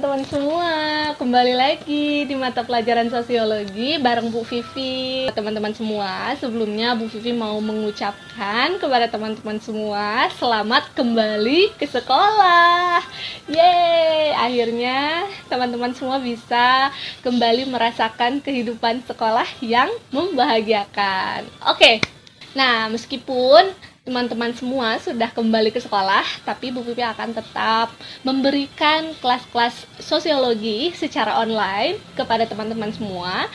teman-teman semua, kembali lagi di mata pelajaran sosiologi bareng Bu Vivi. Teman-teman semua, sebelumnya Bu Vivi mau mengucapkan kepada teman-teman semua selamat kembali ke sekolah. Yeay, akhirnya teman-teman semua bisa kembali merasakan kehidupan sekolah yang membahagiakan. Oke, nah meskipun teman-teman semua sudah kembali ke sekolah, tapi Bu Pipi akan tetap memberikan kelas-kelas sosiologi secara online kepada teman-teman semua,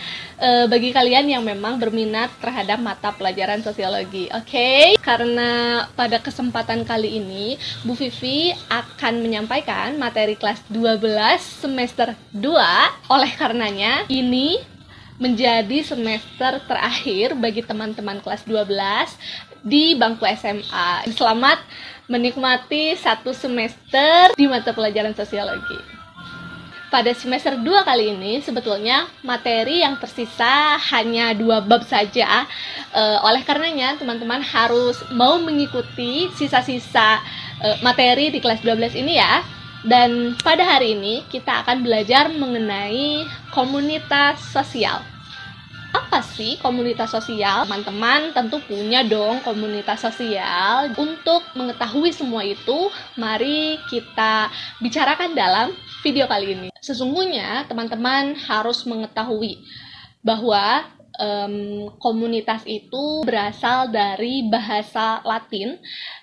bagi kalian yang memang berminat terhadap mata pelajaran sosiologi. Oke? Karena pada kesempatan kali ini Bu Vivi akan menyampaikan materi kelas 12 semester 2. Oleh karenanya ini menjadi semester terakhir bagi teman-teman kelas 12 di bangku SMA. Selamat menikmati satu semester di mata pelajaran sosiologi. Pada semester 2 kali ini sebetulnya materi yang tersisa hanya 2 bab saja. Oleh karenanya teman-teman harus mau mengikuti sisa-sisa materi di kelas 12 ini ya. Dan pada hari ini kita akan belajar mengenai komunitas sosial. Apa sih komunitas sosial? Teman-teman tentu punya dong komunitas sosial. Untuk mengetahui semua itu, mari kita bicarakan dalam video kali ini. Sesungguhnya teman-teman harus mengetahui bahwa komunitas itu berasal dari bahasa Latin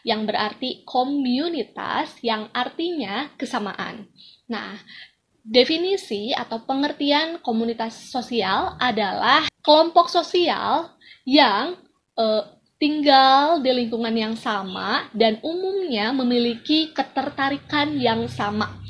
yang berarti komunitas, yang artinya kesamaan. Nah, definisi atau pengertian komunitas sosial adalah kelompok sosial yang tinggal di lingkungan yang sama dan umumnya memiliki ketertarikan yang sama.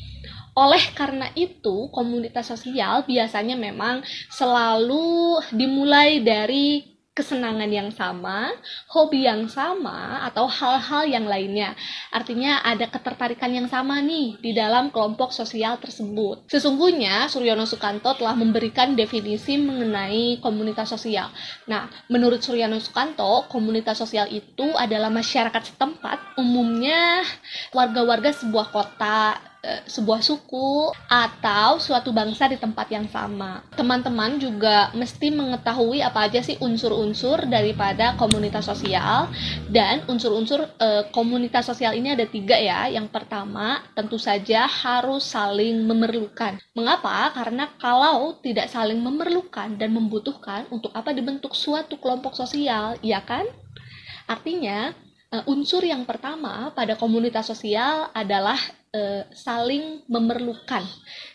Oleh karena itu, komunitas sosial biasanya memang selalu dimulai dari kesenangan yang sama, hobi yang sama, atau hal-hal yang lainnya. Artinya ada ketertarikan yang sama nih di dalam kelompok sosial tersebut. Sesungguhnya Suryono Sukanto telah memberikan definisi mengenai komunitas sosial. Nah, menurut Suryono Sukanto, komunitas sosial itu adalah masyarakat setempat, umumnya warga-warga sebuah kota, sebuah suku, atau suatu bangsa di tempat yang sama. Teman-teman juga mesti mengetahui apa aja sih unsur-unsur daripada komunitas sosial. Dan unsur-unsur komunitas sosial ini ada 3 ya. Yang pertama, tentu saja harus saling memerlukan. Mengapa? Karena kalau tidak saling memerlukan dan membutuhkan, untuk apa dibentuk suatu kelompok sosial, ya kan? Artinya, unsur yang pertama pada komunitas sosial adalah saling memerlukan,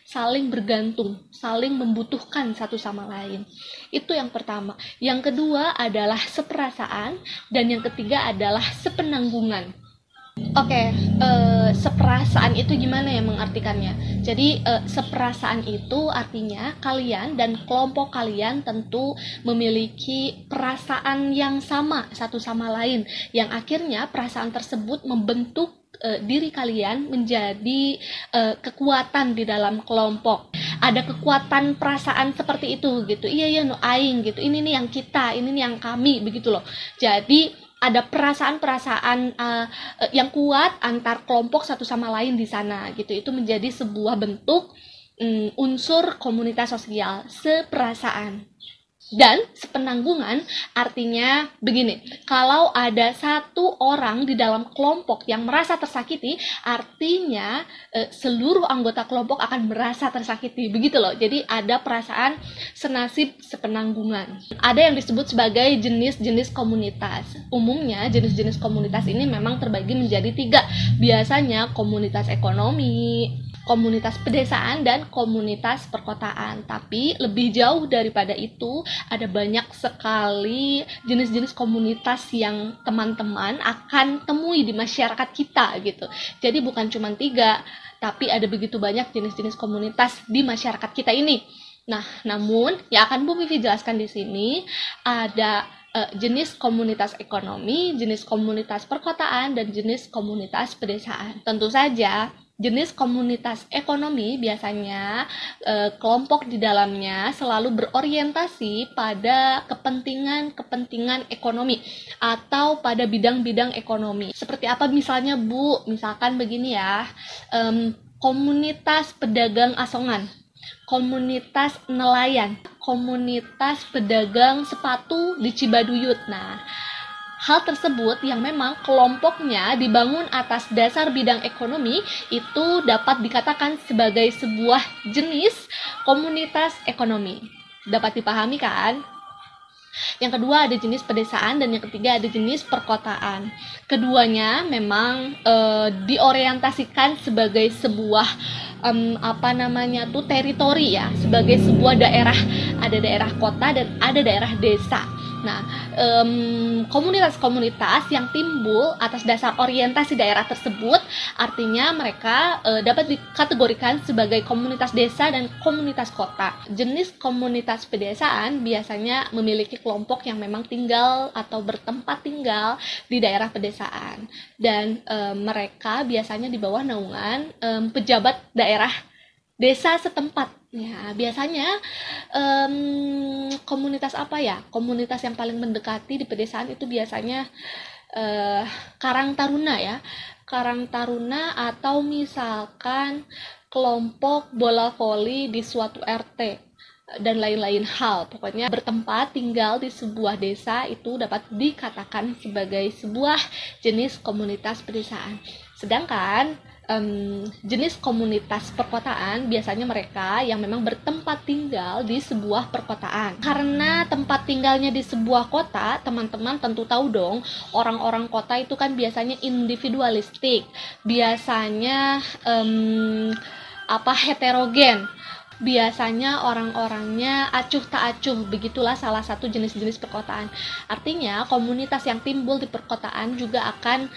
saling bergantung, saling membutuhkan satu sama lain. Itu yang pertama. Yang kedua adalah seperasaan, dan yang ketiga adalah sepenanggungan. Oke, seperasaan itu gimana ya mengartikannya? Jadi seperasaan itu artinya kalian dan kelompok kalian tentu memiliki perasaan yang sama satu sama lain, yang akhirnya perasaan tersebut membentuk diri kalian menjadi kekuatan di dalam kelompok. Ada kekuatan perasaan seperti itu gitu. Iya no aing gitu. Ini nih yang kita, ini nih yang kami begitu loh. Jadi ada perasaan-perasaan yang kuat antar kelompok satu sama lain di sana gitu. Itu menjadi sebuah bentuk unsur komunitas sosial, seperasaan. Dan sepenanggungan artinya begini, kalau ada satu orang di dalam kelompok yang merasa tersakiti, artinya seluruh anggota kelompok akan merasa tersakiti, begitu loh. Jadi ada perasaan senasib sepenanggungan. Ada yang disebut sebagai jenis-jenis komunitas. Umumnya jenis-jenis komunitas ini memang terbagi menjadi 3. Biasanya komunitas ekonomi, komunitas pedesaan, dan komunitas perkotaan. Tapi lebih jauh daripada itu, ada banyak sekali jenis-jenis komunitas yang teman-teman akan temui di masyarakat kita gitu. Jadi bukan cuma 3, tapi ada begitu banyak jenis-jenis komunitas di masyarakat kita ini. Nah, namun yang akan Bu Vivi jelaskan di sini ada jenis komunitas ekonomi, jenis komunitas perkotaan, dan jenis komunitas pedesaan. Tentu saja jenis komunitas ekonomi biasanya kelompok di dalamnya selalu berorientasi pada kepentingan ekonomi atau pada bidang-bidang ekonomi. Seperti apa misalnya Bu? Misalkan begini ya, komunitas pedagang asongan, komunitas nelayan, komunitas pedagang sepatu di Cibaduyut. Nah, hal tersebut yang memang kelompoknya dibangun atas dasar bidang ekonomi itu dapat dikatakan sebagai sebuah jenis komunitas ekonomi. Dapat dipahami kan? Yang kedua ada jenis pedesaan dan yang ketiga ada jenis perkotaan. Keduanya memang diorientasikan sebagai sebuah teritori ya, sebagai sebuah daerah. Ada daerah kota dan ada daerah desa. Nah, komunitas-komunitas yang timbul atas dasar orientasi daerah tersebut, artinya mereka dapat dikategorikan sebagai komunitas desa dan komunitas kota. Jenis komunitas pedesaan biasanya memiliki kelompok yang memang tinggal atau bertempat tinggal di daerah pedesaan, dan mereka biasanya di bawah naungan pejabat daerah desa setempat. Ya, biasanya komunitas apa ya? Komunitas yang paling mendekati di pedesaan itu biasanya Karang Taruna ya. Karang Taruna atau misalkan kelompok bola voli di suatu RT dan lain-lain hal. Pokoknya bertempat tinggal di sebuah desa itu dapat dikatakan sebagai sebuah jenis komunitas pedesaan. Sedangkan jenis komunitas perkotaan biasanya mereka yang memang bertempat tinggal di sebuah perkotaan. Karena tempat tinggalnya di sebuah kota, teman-teman tentu tahu dong, orang-orang kota itu kan biasanya individualistik, biasanya heterogen. Biasanya orang-orangnya acuh tak acuh, begitulah salah satu jenis-jenis perkotaan. Artinya komunitas yang timbul di perkotaan juga akan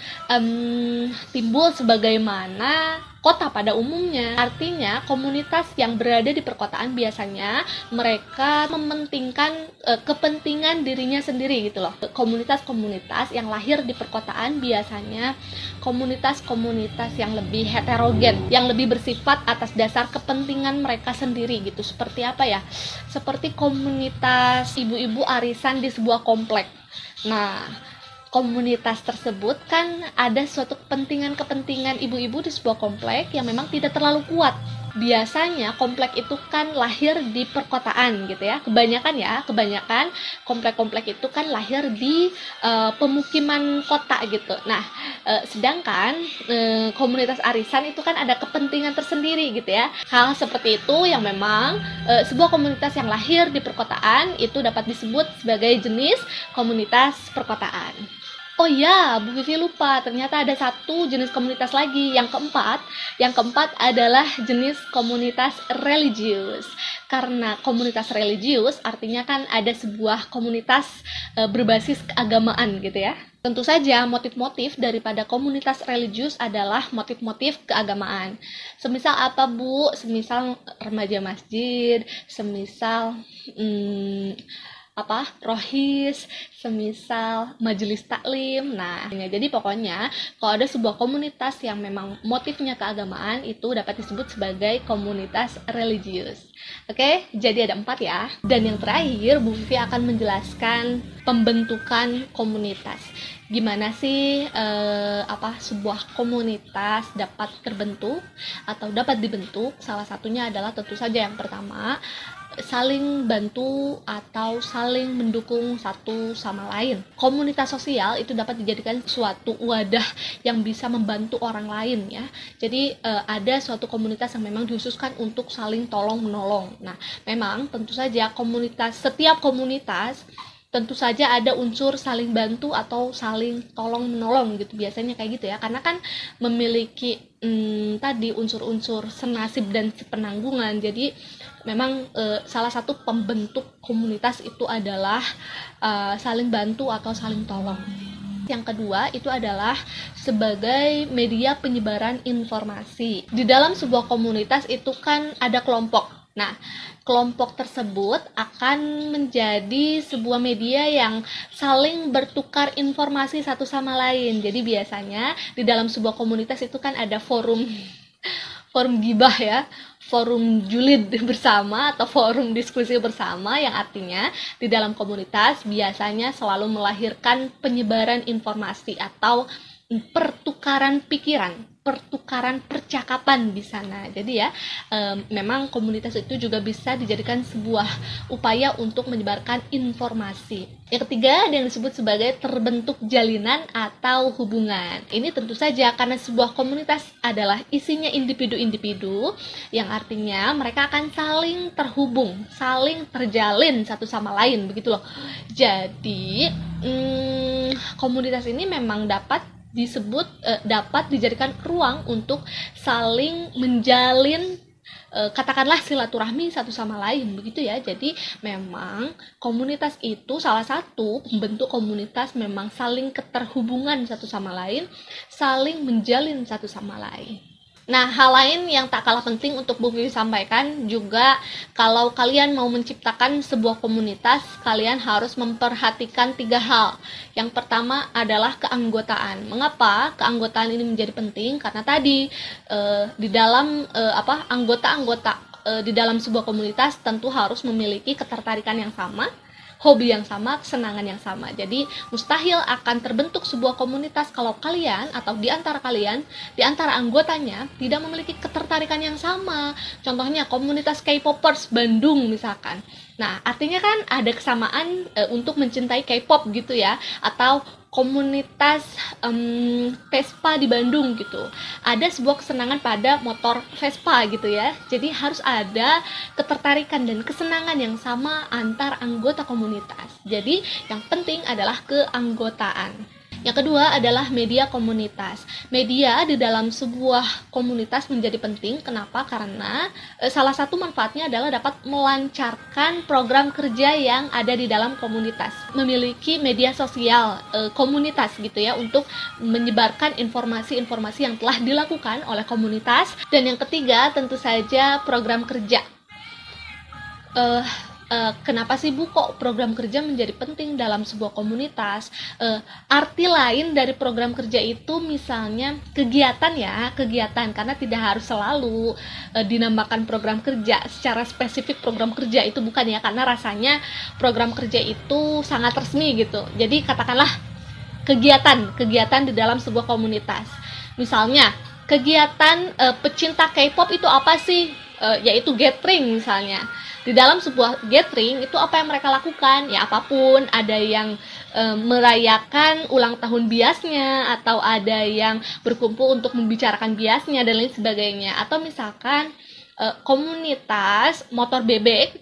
timbul sebagaimana kota pada umumnya. Artinya komunitas yang berada di perkotaan biasanya mereka mementingkan kepentingan dirinya sendiri gitu loh. Komunitas-komunitas yang lahir di perkotaan biasanya komunitas-komunitas yang lebih heterogen, yang lebih bersifat atas dasar kepentingan mereka sendiri gitu. Seperti apa ya? Seperti komunitas ibu-ibu arisan di sebuah komplek. Nah, komunitas tersebut kan ada suatu kepentingan ibu-ibu di sebuah komplek yang memang tidak terlalu kuat. Biasanya komplek itu kan lahir di perkotaan gitu ya. Kebanyakan komplek-komplek itu kan lahir di pemukiman kota gitu. Nah, sedangkan komunitas arisan itu kan ada kepentingan tersendiri gitu ya. Hal seperti itu yang memang sebuah komunitas yang lahir di perkotaan itu dapat disebut sebagai jenis komunitas perkotaan. Oh ya, Bu Vivi lupa, ternyata ada satu jenis komunitas lagi, yang keempat adalah jenis komunitas religius. Karena komunitas religius artinya kan ada sebuah komunitas berbasis keagamaan gitu ya. Tentu saja motif-motif daripada komunitas religius adalah motif-motif keagamaan. Semisal apa Bu? Semisal remaja masjid, semisal rohis, semisal majelis taklim. Nah, jadi pokoknya kalau ada sebuah komunitas yang memang motifnya keagamaan itu dapat disebut sebagai komunitas religius. Oke, jadi ada 4 ya. Dan yang terakhir, Bu Vivi akan menjelaskan pembentukan komunitas. Gimana sih sebuah komunitas dapat terbentuk atau dapat dibentuk? Salah satunya adalah tentu saja yang pertama, saling bantu atau saling mendukung satu sama lain. Komunitas sosial itu dapat dijadikan suatu wadah yang bisa membantu orang lain ya. Jadi ada suatu komunitas yang memang dikhususkan untuk saling tolong menolong. Nah, memang tentu saja setiap komunitas tentu saja ada unsur saling bantu atau saling tolong menolong gitu, biasanya kayak gitu ya, karena kan memiliki tadi unsur-unsur senasib dan sepenanggungan. Jadi memang salah satu pembentuk komunitas itu adalah saling bantu atau saling tolong. Yang kedua itu adalah sebagai media penyebaran informasi. Di dalam sebuah komunitas itu kan ada kelompok. Nah, kelompok tersebut akan menjadi sebuah media yang saling bertukar informasi satu sama lain. Jadi biasanya di dalam sebuah komunitas itu kan ada forum gibah ya, forum julid bersama atau forum diskusi bersama, yang artinya di dalam komunitas biasanya selalu melahirkan penyebaran informasi atau pertukaran pikiran, pertukaran percakapan di sana. Jadi ya, memang komunitas itu juga bisa dijadikan sebuah upaya untuk menyebarkan informasi. Yang ketiga, ada yang disebut sebagai terbentuk jalinan atau hubungan. Ini tentu saja karena sebuah komunitas adalah isinya individu-individu, yang artinya mereka akan saling terhubung, saling terjalin satu sama lain, begitu loh. Jadi, komunitas ini memang dapat dijadikan ruang untuk saling menjalin katakanlah silaturahmi satu sama lain, begitu ya. Jadi memang komunitas itu salah satu bentuk komunitas memang saling keterhubungan satu sama lain, saling menjalin satu sama lain. Nah, hal lain yang tak kalah penting untuk Bu Vivi sampaikan juga, kalau kalian mau menciptakan sebuah komunitas, kalian harus memperhatikan 3 hal. Yang pertama adalah keanggotaan. Mengapa keanggotaan ini menjadi penting? Karena tadi di dalam anggota-anggota di dalam sebuah komunitas tentu harus memiliki ketertarikan yang sama, hobi yang sama, kesenangan yang sama. Jadi mustahil akan terbentuk sebuah komunitas kalau kalian atau di antara kalian, di antara anggotanya tidak memiliki ketertarikan yang sama. Contohnya komunitas K-popers Bandung misalkan. Nah, artinya kan ada kesamaan untuk mencintai K-pop gitu ya, atau komunitas Vespa di Bandung gitu. Ada sebuah kesenangan pada motor Vespa gitu ya. Jadi harus ada ketertarikan dan kesenangan yang sama antar anggota komunitas. Jadi yang penting adalah keanggotaan. Yang kedua adalah media komunitas. Media di dalam sebuah komunitas menjadi penting. Kenapa? Karena salah satu manfaatnya adalah dapat melancarkan program kerja yang ada di dalam komunitas. Memiliki media sosial komunitas gitu ya, untuk menyebarkan informasi-informasi yang telah dilakukan oleh komunitas. Dan yang ketiga tentu saja program kerja. Kenapa sih Bu kok program kerja menjadi penting dalam sebuah komunitas? Arti lain dari program kerja itu misalnya kegiatan ya, kegiatan, karena tidak harus selalu dinamakan program kerja secara spesifik program kerja itu, bukan ya, karena rasanya program kerja itu sangat resmi gitu. Jadi katakanlah kegiatan di dalam sebuah komunitas. Misalnya kegiatan pecinta K-pop itu apa sih? Yaitu gathering misalnya. Di dalam sebuah gathering itu apa yang mereka lakukan? Ya apapun, ada yang merayakan ulang tahun biasnya, atau ada yang berkumpul untuk membicarakan biasnya dan lain sebagainya. Atau misalkan komunitas motor bebek,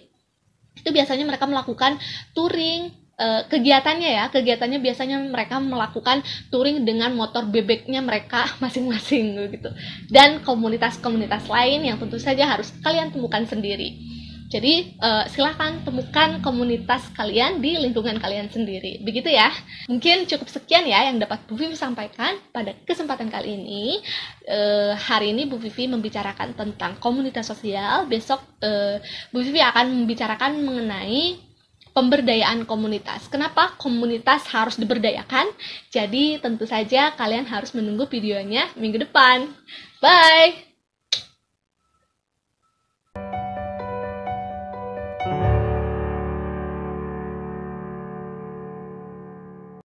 itu biasanya mereka melakukan touring. Kegiatannya biasanya mereka melakukan touring dengan motor bebeknya mereka masing-masing gitu. Dan komunitas-komunitas lain yang tentu saja harus kalian temukan sendiri. Jadi silahkan temukan komunitas kalian di lingkungan kalian sendiri. Begitu ya. Mungkin cukup sekian ya yang dapat Bu Vivi sampaikan pada kesempatan kali ini. Hari ini Bu Vivi membicarakan tentang komunitas sosial. Besok Bu Vivi akan membicarakan mengenai pemberdayaan komunitas. Kenapa komunitas harus diberdayakan? Jadi tentu saja kalian harus menunggu videonya minggu depan. Bye!